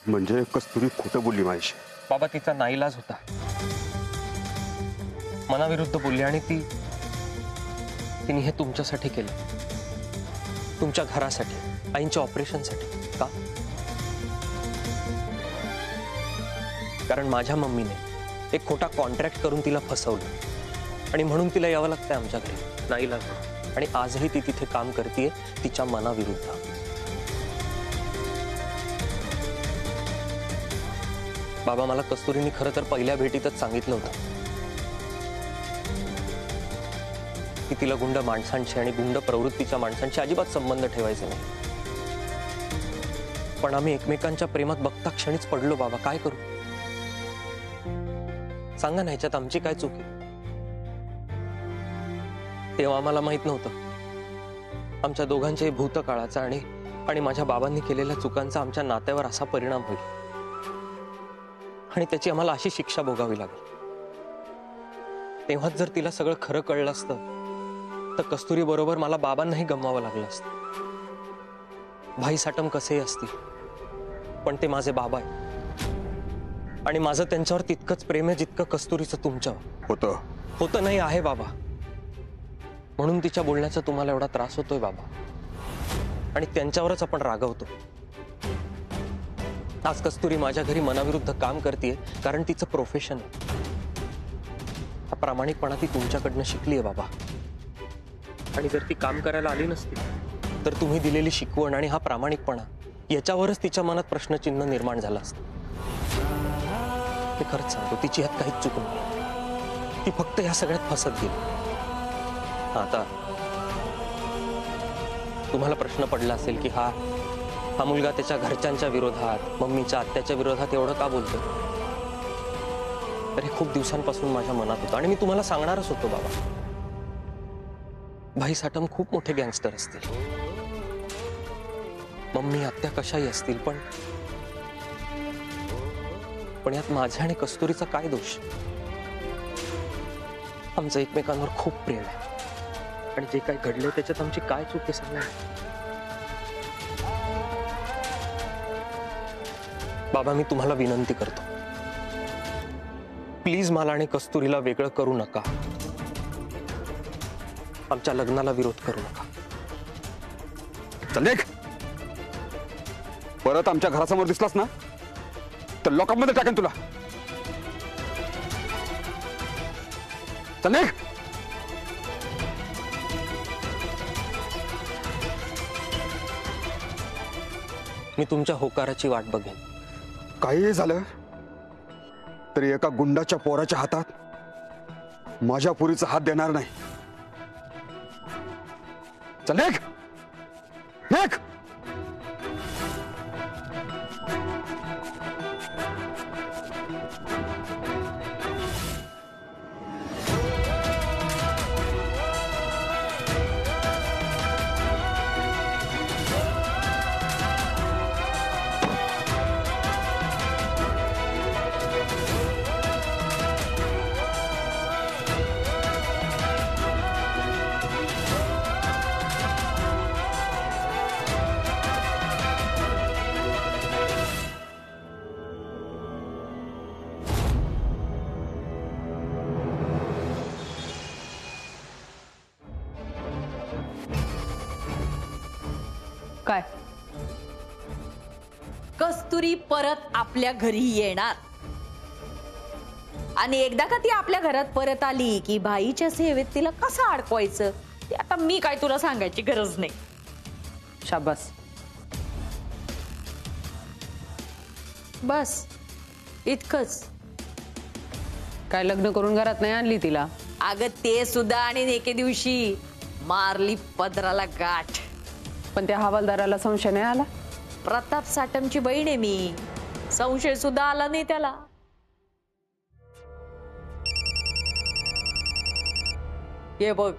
म्हणजे कस्तुरी खोटं बोलली माझ्याशी? बाबा तिचा नाईलाज होता, मनाविरुद्ध बोलली आणि तिने हे तुमच्यासाठी केलं, तुमच्या घरासाठी, आईंच्या ऑपरेशनसाठी. का? कारण माझ्या मम्मीने एक खोटा कॉन्ट्रॅक्ट करून तिला फसवलं आणि म्हणून तिला यावं लागतंय आमच्या घरी, नाईलाज. आणि आजही ती तिथे काम करतेय तिच्या मनाविरुद्ध. बाबा मला कस्तुरीने खरं तर पहिल्या भेटीतच सांगितलं होतं की तिला गुंड माणसांशी आणि गुंड प्रवृत्तीच्या माणसांशी अजिबात संबंध ठेवायचे नाही. पण आम्ही एकमेकांच्या प्रेमात बघता क्षणीच पडलो. बाबा काय करू सांगा ना, ह्याच्यात आमची काय चूक आहे? तेव्हा आम्हाला माहित नव्हतं आमच्या दोघांच्याही भूतकाळाचा आणि माझ्या बाबांनी केलेल्या चुकांचा आमच्या नात्यावर असा परिणाम होईल आणि त्याची आम्हाला अशी शिक्षा भोगावी लागेल. तेव्हाच जर तिला सगळं खरं कळलं असतं तर कस्तुरी बरोबर मला बाबांनाही गमवावं लागलं असतं. भाई साटम कसेही असतील पण ते माझे बाबा आहेत आणि माझं त्यांच्यावर तितकंच प्रेम आहे जितकं कस्तुरीचं तुमच्यावर होतं नाही आहे बाबा. म्हणून तिच्या बोलण्याचा तुम्हाला एवढा त्रास होतोय बाबा, आणि त्यांच्यावरच आपण रागवतो. आज कस्तुरी माझ्या घरी मनाविरुद्ध काम करते कारण तिचं प्रोफेशन आहे. हा प्रामाणिकपणा ती तुमच्याकडनं शिकली आहे बाबा. आणि जर ती काम करायला आली नसती तर तुम्ही दिलेली शिकवण आणि हा प्रामाणिकपणा याच्यावरच तिच्या मनात प्रश्नचिन्ह निर्माण झालं असतं. मी खरंच सांगतो, तिची ह्यात काहीच चूक नाही. ती फक्त ह्या सगळ्यात फसत गेली. आता तुम्हाला प्रश्न पडला असेल की हा मुलगा त्याच्या घरच्यांच्या विरोधात, मम्मीच्या आत्याच्या विरोधात एवढं का बोलतो? तर हे खूप दिवसांपासून माझ्या मनात होतं आणि मी तुम्हाला सांगणारच होतो बाबा. भाई साटम खूप मोठे गँगस्टर असतील, मम्मी आत्या कशाही असतील, पण यात माझ्या आणि कस्तुरीचा काय दोष? आमचं एकमेकांवर खूप प्रेम आहे आणि जे काही घडले त्याच्यात आमची काय चूक आहे सांगा. बाबा मी तुम्हाला विनंती करतो, प्लीज मला आणि कस्तुरीला वेगळं करू नका. आमच्या लग्नाला विरोध करू नका. चल देख, परत आमच्या घरासमोर दिसलास ना तर लॉकअपमध्ये टाकेन तुला. चल देख. मी तुमच्या होकाराची वाट बघेन. काही झालं तरी एका गुंडाच्या पोराच्या हातात माझ्या पुरीचा हात देणार नाही. चल देख देख. काय? कस्तुरी परत आपल्या घरी येणार आणि एकदा का ती आपल्या घरात परत आली की भाईच्या सेवेत तिला कसं अडकवायचं ते आता मी काय तुला सांगायची गरज नाही. शाबास. बस इतकंच. काय लग्न करून घरात नाही आणली तिला? अगं ते सुद्धा आणि एके दिवशी मारली पदराला गाठ. पण त्या हवालदाराला संशय नाही आला? प्रताप साटमची बहीण आहे मी, संशय सुद्धा आला नाही त्याला. ये बघ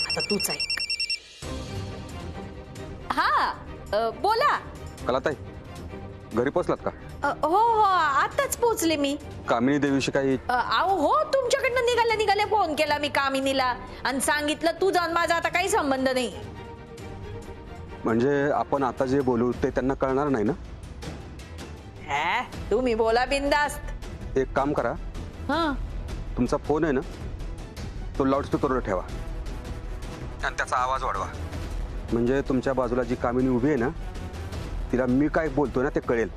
आता तूच ऐक. हा बोला. कलाताई घरी पोचलात का? हो हो आताच पोचले मी. कामिनी देवीशी काही? अहो हो, तुमच्याकडनं निघाल्या फोन केला मी कामिनीला आणि सांगितलं तू जाऊन माझा आता काही संबंध नाही. म्हणजे आपण आता जे बोलू ते त्यांना कळणार नाही ना? तुम्ही बोला बिंदास्त. एक काम करा, हा तुमचा फोन आहे ना तो लाऊडस्पीकरवर ठेवा आणि त्याचा आवाज वाढवा. म्हणजे तुमच्या बाजूला जी कामिनी उभी आहे ना तिला मी काय बोलतोय ना ते कळेल.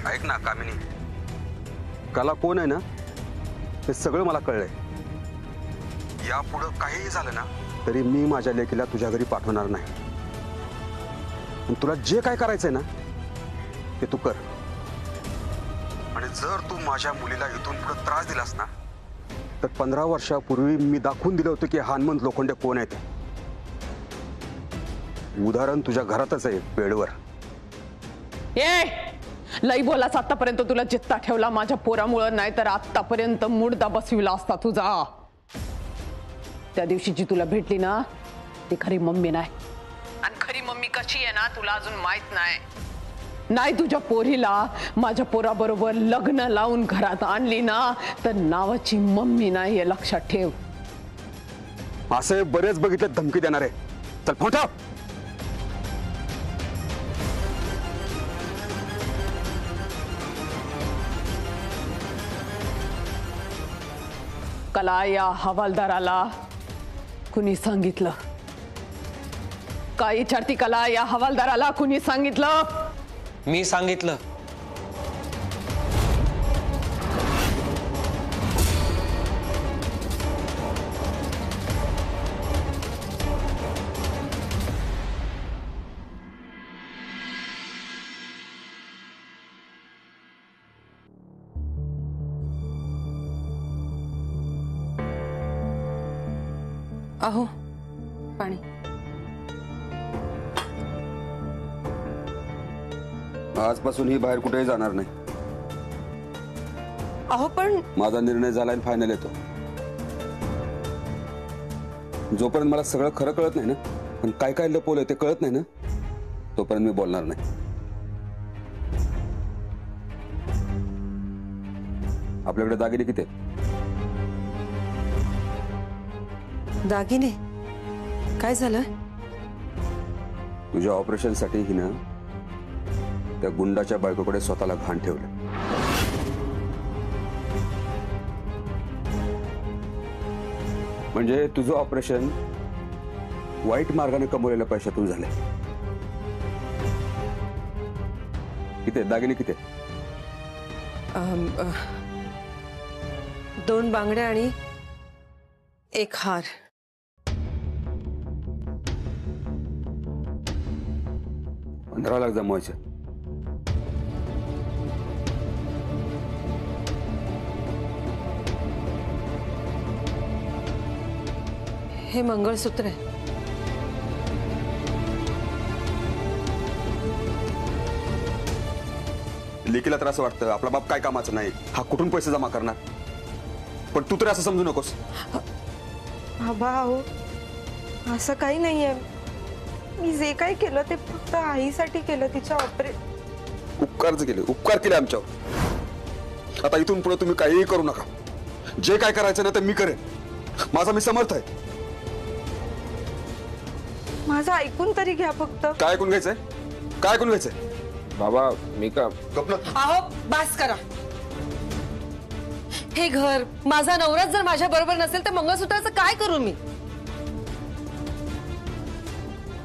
ऐक ना कामिनी, कला कोण आहे ना ते सगळं मला कळलंय. यापुढं काहीही झालं ना तरी मी माझ्या लेकीला तुझ्या घरी पाठवणार नाही. आणि तुला जे काय करायचंय ना ते तू कर. आणि जर तू माझ्या मुलीला इथून पुढे त्रास दिलास ना तर 15 वर्षापूर्वी मी दाखवून दिलं होतं की हनुमंत लोखंडे कोण आहे ते. उदाहरण तुझ्या घरातच आहे, बेडवर. लई बोलास. आतापर्यंत तुला जित्ता ठेवला माझ्या पोरामुळं, नाही तर आतापर्यंत मुडदा बसविला असता तुझा. त्या दिवशीची तुला भेटली ना ती खरी मम्मी नाही. आणि खरी मम्मी कशी आहे ना तुला अजून माहित नाही. तुझ्या पोरीला माझ्या पोराबरोबर लग्न लावून घरात आणली ना तर नावाची मम्मी नाही हे लक्षात ठेव. असे बरेच बघितले धमकी देणारे. चल फोन ठेव. कला या हवालदाराला कुणी सांगितलं? काय विचारती कला? या हवालदाराला कुणी सांगितलं? मी सांगितलं. अहो पाणी. आजपासून ही बाहेर कुठेही जाणार नाही. अहो पण माझा निर्णय झाला आणि फायनल येतो. जोपर्यंत मला सगळं खरं कळत नाही ना, पण काय काय लपवलंय ते कळत नाही ना, तोपर्यंत मी बोलणार नाही. आपल्याकडे दागिने किती आहेत? दागिने काय झालं? तुझ्या ऑपरेशनसाठी हिनं त्या गुंडाच्या बायकोकडे स्वतःला घाण ठेवलं. म्हणजे तुझं ऑपरेशन वाईट मार्गाने कमवलेल्या पैशातून झालंय. किती दागिने किती? 2 बांगड्या आणि 1 हार. $15 लाख जमवायचे. हे मंगळसूत्र आहे. लेकीला तर असं वाटतं आपला बाप काय कामाचं नाही, हा कुठून पैसे जमा करणार. पण तू तर असं समजू नकोस. बाबा अहो असं काही नाहीये. मी जे काही केलं ते फक्त आईसाठी केलं. तिच्या उपकार केले आमच्यावर. आता इथून पुढे तुम्ही काहीही करू नका. जे काय करायचं ना ते मी करेन. माझा मी समर्थ आहे. माझं ऐकून तरी घ्या फक्त. काय ऐकून घ्यायचंय? काय ऐकून घ्यायचंय? बाबा मी का अहो बास करा. हे घर माझा नवराच जर माझ्या बरोबर नसेल तर मंगळसूत्राचं काय करू मी?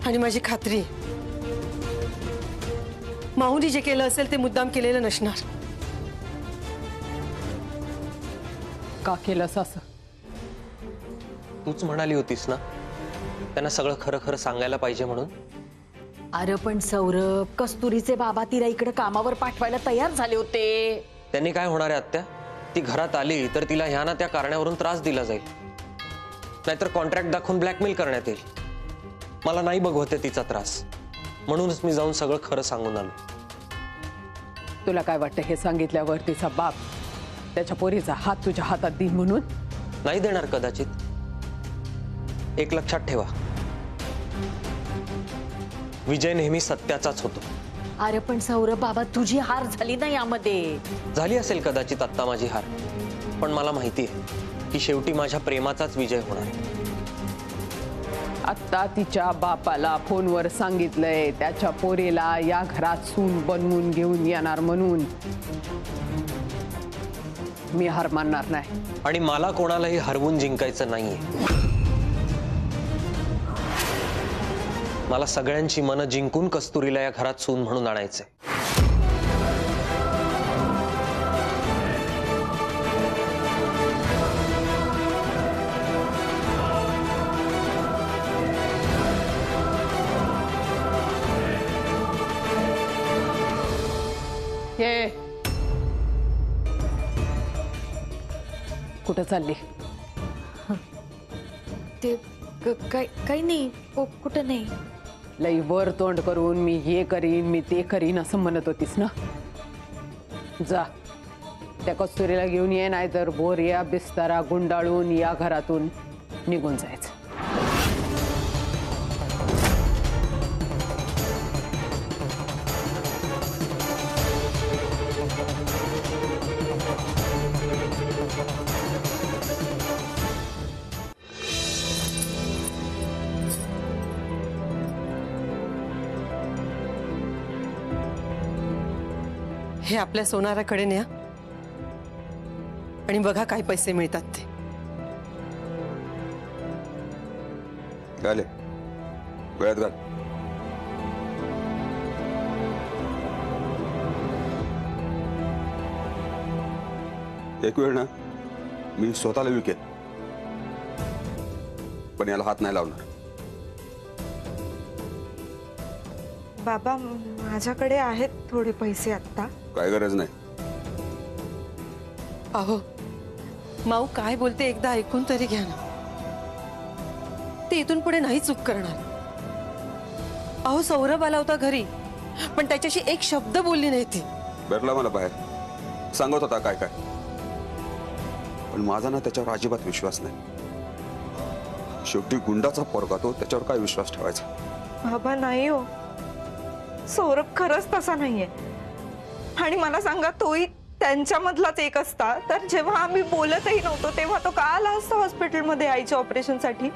आणि माझी खात्री माऊनी जे केलं असेल ते मुद्दाम केलेलं नसणार. का केलंस असं? तूच म्हणाली होतीस ना त्यांना सगळं खरं खरं सांगायला पाहिजे म्हणून. अरे पण सौरभ, कस्तुरीचे बाबा तिला इकडे कामावर पाठवायला तयार झाले होते. त्यांनी काय होणार आहे आत्या? ती घरात आली तर तिला ह्या ना त्या कारणावरून त्रास दिला जाईल, नाहीतर कॉन्ट्रॅक्ट दाखवून ब्लॅकमेल करण्यात येईल. मला नाही बघवते तिचा त्रास, म्हणूनच मी जाऊन सगळं खरं सांगून आलो. तुला काय वाटतं हे सांगितल्यावर तिचा बाप त्याच्या पोरीचा हात तुझ्या हातात देईन म्हणून? नाही देणार कदाचित. एक लक्षात ठेवा, विजय नेहमी सत्याचाच होतो. अरे पण सौरभ बाबा, तुझी हार झाली ना यामध्ये. झाली असेल कदाचित आत्ता माझी हार, पण मला माहिती आहे की शेवटी माझ्या प्रेमाचाच विजय होणार. आता तिच्या बापाला फोनवर सांगितलंय त्याच्या पोरीला या घरात सून बनवून घेऊन येणार म्हणून. मी हार मानणार नाही. आणि मला कोणालाही हरवून जिंकायचं नाहीये. मला सगळ्यांची मनं जिंकून कस्तुरीला या घरात सून म्हणून आणायचंय. हे कुठं चालली? ते काही नाही. कुठं नाही. लई वर तोंड करून मी हे करीन मी ते करीन असं म्हणत होतीस ना. जा त्या कस्तुरीला घेऊन ये, नाही तर बोरिया बिस्तारा गुंडाळून या घरातून निघून जायचं. हे आपल्या सोनाराकडे न्या आणि बघा काय पैसे मिळतात ते. आले गळ्यात घाल. एक वेळ ना मी स्वतःला विकेन, पण याला हात नाही लावणार. बाबा माझ्याकडे आहेत थोडे पैसे आता. काय गरज नाही. अहो माऊ काय बोलते एकदा ऐकून तरी घ्या ना. ते इथून पुढे नाही चूक करणार. अहो सौरभ आला होता घरी पण त्याच्याशी एक शब्द बोलली नाही ती. भेटला मला बाहेर, सांगत होता काय काय, पण माझा ना त्याच्यावर अजिबात विश्वास नाही. शेवटी गुंडाचा पोरगा तो, त्याच्यावर काय विश्वास ठेवायचा. बाबा नाही हो, सौरभ खरंच तसा नाहीये. आणि मला सांगा तोही त्यांच्यामधलाच एक असता तर जेव्हा आम्ही बोलतही नव्हतो तेव्हा तो का आला असता हॉस्पिटलमध्ये आईच्या ऑपरेशनसाठी.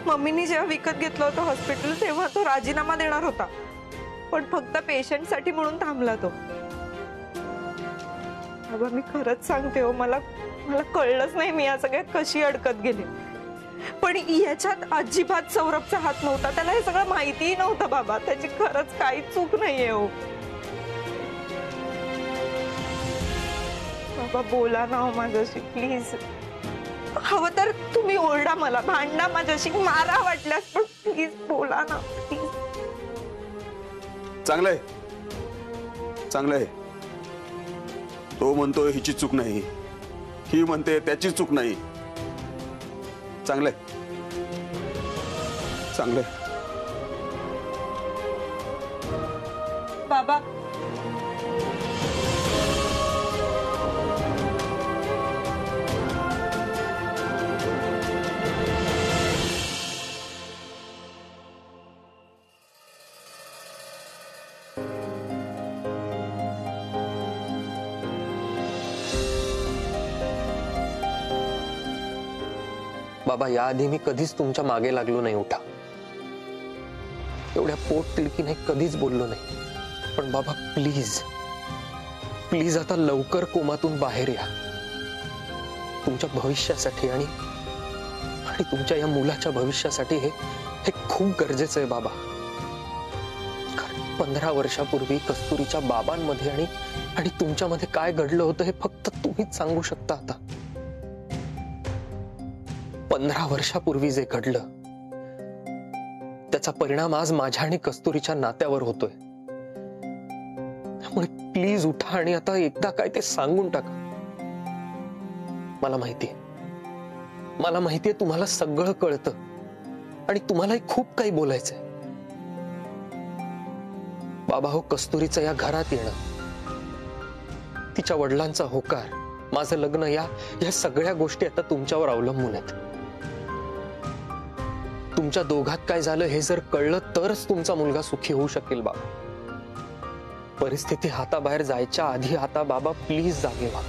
मम्मीनी जेव्हा विकत घेतलं होतं हॉस्पिटल तेव्हा तो राजीनामा देणार होता, पण फक्त पेशंटसाठी म्हणून थांबला तो. बाबा मी खरंच सांगते हो, मला कळलंच नाही मी या सगळ्यात कशी अडकत गेले. पण याच्यात अजिबात सौरभचा हात नव्हता. त्याला हे सगळं माहितीही नव्हतं बाबा. त्याची खरंच काही चूक नाहीये हो. बाबा बोला ना हो माझ्याशी प्लीज. हवं तर तुम्ही ओरडा, मला भांडा, माझ्याशी मारा वाटल्यास, पण प्लीज बोला ना प्लीज. चांगलंय चांगलंय. तो म्हणतोय हिची चूक नाही, ही म्हणते त्याची चूक नाही. चांगलंय चांगलंय. बाबा बाबा याआधी मी कधीच तुमच्या मागे लागलो नाही. उठा एवढ्या पोट तिडकीने कधीच बोललो नाही. पण बाबा प्लीज प्लीज आता लवकर कोमातून बाहेर या. तुमच्या भविष्यासाठी आणि तुमच्या या मुलाच्या भविष्यासाठी हे खूप गरजेचं आहे बाबा. 15 वर्षापूर्वी कस्तुरीच्या बाबांमध्ये आणि तुमच्यामध्ये काय घडलं होतं हे फक्त तुम्हीच सांगू शकता. आता 15 वर्षापूर्वी जे घडलं त्याचा परिणाम आज माझ्या आणि कस्तुरीच्या नात्यावर होतोय. त्यामुळे प्लीज उठा आणि आता एकदा काय ते सांगून टाका. मला माहितीये तुम्हाला सगळं कळतं आणि तुम्हालाही खूप काही बोलायचंय. बाबा हो, कस्तुरीचं या घरात येणं, तिच्या वडिलांचा होकार, माझं लग्न, या सगळ्या गोष्टी आता तुमच्यावर अवलंबून आहेत. तुमच्या दोघात काय झालं हे जर कळलं तरच तुमचा मुलगा सुखी होऊ शकेल बाबा. परिस्थिती हाताबाहेर जायच्या आधी आता बाबा प्लीज जागे व्हा.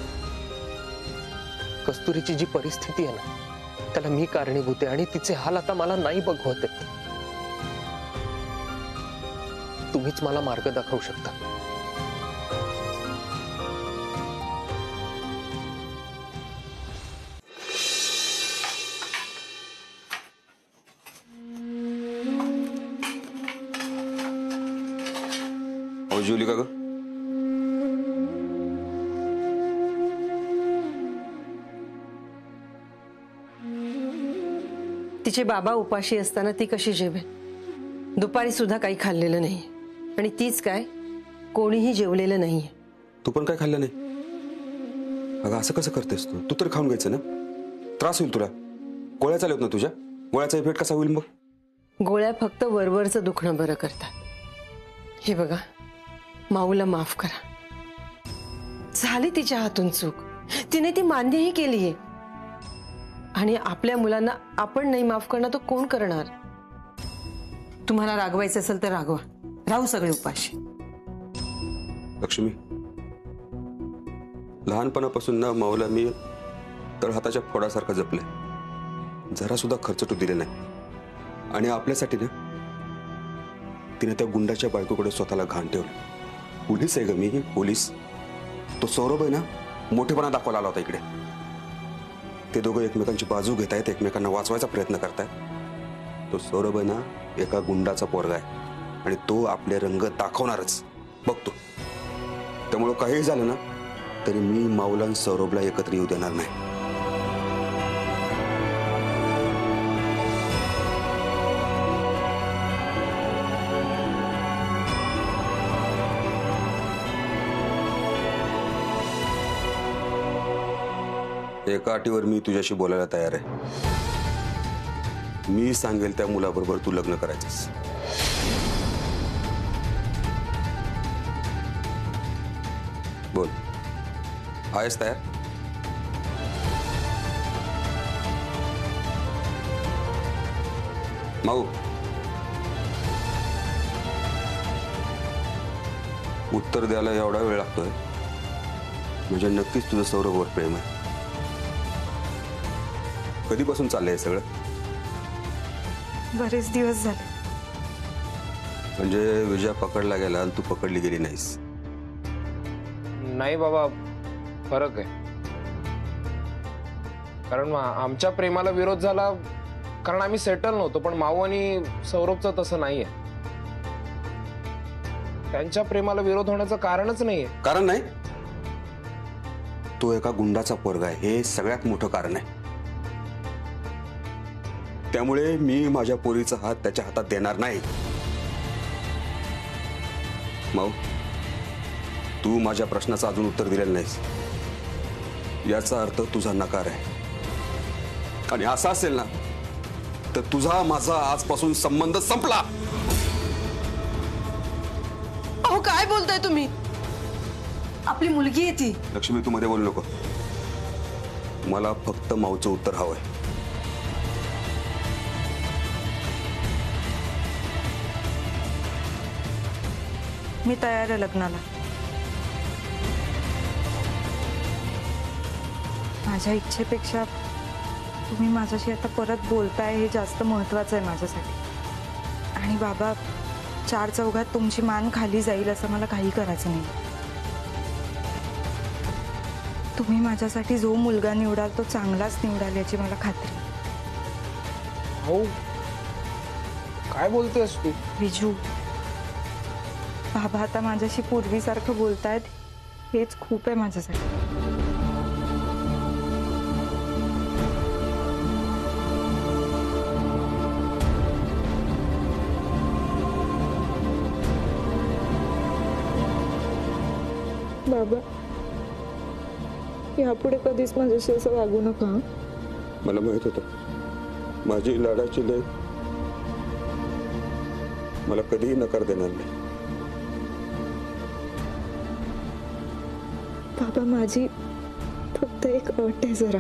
कस्तुरीची जी परिस्थिती आहे ना त्याला मी कारणीभूत आहे आणि तिचे हाल आता मला नाही बघवत आहेत. तुम्हीच मला मार्ग दाखवू शकता. अहो जेवली का ग? तिचे बाबा उपाशी असताना ती कशी जेवेल? दुपारी सुद्धा काही खाल्लेलं नाही आणि तीच काय कोणीही जेवलेलं नाहीये. तू पण काय खाल्लं नाही? अगं असं कसं करतेस तू? तू तर खाऊन घ्यायचं ना. त्रास होईल तुला. गोळ्या चालत ना तुझ्या. गोळ्याचा इफेक्ट कसा होईल मग? गोळ्या फक्त वरवरचं दुखणं बरं करतात. हे बघा, माऊला माफ करा. झाली तिच्या हातून चूक. तिने ती मान्यही केलीये आणि आपल्या मुलांना आपण नाही माफ करणार तर कोण करणार? तुम्हाला रागवायचं असेल तर रागवा. राहू सगळे उपाशी. लक्ष्मी, लहानपणापासून ना माऊला मी तळहाताच्या फोडासारखं जपले. जरा सुद्धा खर्चटू दिले नाही. आणि आपल्यासाठी ना तिने त्या गुंडाच्या बायकोकडे स्वतःला घाण ठेवलं. पोलीस आहे ग मी, पोलीस. तो सौरभ आहे ना, मोठेपणा दाखवायला आला होता इकडे. ते दोघं एकमेकांची बाजू घेत आहेत, एकमेकांना वाचवायचा प्रयत्न करतायत. तो सौरभ आहे ना एका गुंडाचा पोरगा आहे आणि तो आपले रंग दाखवणारच बघतो. त्यामुळे काही झालं ना तरी मी माऊला आणि सौरभला एकत्र येऊ देणार नाही. एका अटीवर मी तुझ्याशी बोलायला तयार आहे. मी सांगेल त्या मुलाबरोबर तू लग्न करायचंस. बोल, आहेस तयार? माऊ, उत्तर द्यायला एवढा वेळ लागतोय म्हणजे नक्कीच तुझं सौरभवर प्रेम आहे. कधीपासून चाललंय सगळं? बरेच दिवस झाले. म्हणजे विजया पकडला गेला आणि तू पकडली गेली नाहीस. नाही बाबा, फरक आहे. कारण आमच्या प्रेमाला विरोध झाला कारण आम्ही सेटल नव्हतो. पण माऊ आणि सौरभचं तसं नाहीये. त्यांच्या प्रेमाला विरोध होण्याचं कारणच नाहीये. कारण नाही, तो एका गुंडाचा पोरगा आहे हे सगळ्यात मोठं कारण आहे. त्यामुळे मी माझ्या पोरीचा हात त्याच्या हातात देणार नाही. माऊ, तू माझ्या प्रश्नाचं अजून उत्तर दिलेलं नाहीस. याचा अर्थ तुझा नकार आहे. आणि असं असेल ना तर तुझा माझा आजपासून संबंध संपला. अहो काय बोलताय तुम्ही? आपली मुलगी आहे ती. लक्ष्मी, तू मध्ये बोलू नको. मला फक्त माऊचं उत्तर हवंय. मी तयार आहे लग्नाला. माझ्या इच्छेपेक्षा तुम्ही माझ्याशी आता परत बोलताय हे जास्त महत्वाचं आहे माझ्यासाठी. आणि बाबा, चार चौघात तुमची मान खाली जाईल असं मला काही करायचं नाही. तुम्ही माझ्यासाठी जो मुलगा निवडाल तो चांगलाच निवडाल याची मला खात्री. हो, काय बोलतेस तू? विजू, बाबा आता माझ्याशी पूर्वीसारखं बोलतायत हेच खूप आहे माझ्यासाठी. बाबा, यापुढे कधीच माझ्याशी असं वागू नका. मला माहित होतं माझी लाडाची लेक मला कधीही नकार देणार नाही. बाबा, माझी फक्त एक अट आहे जरा.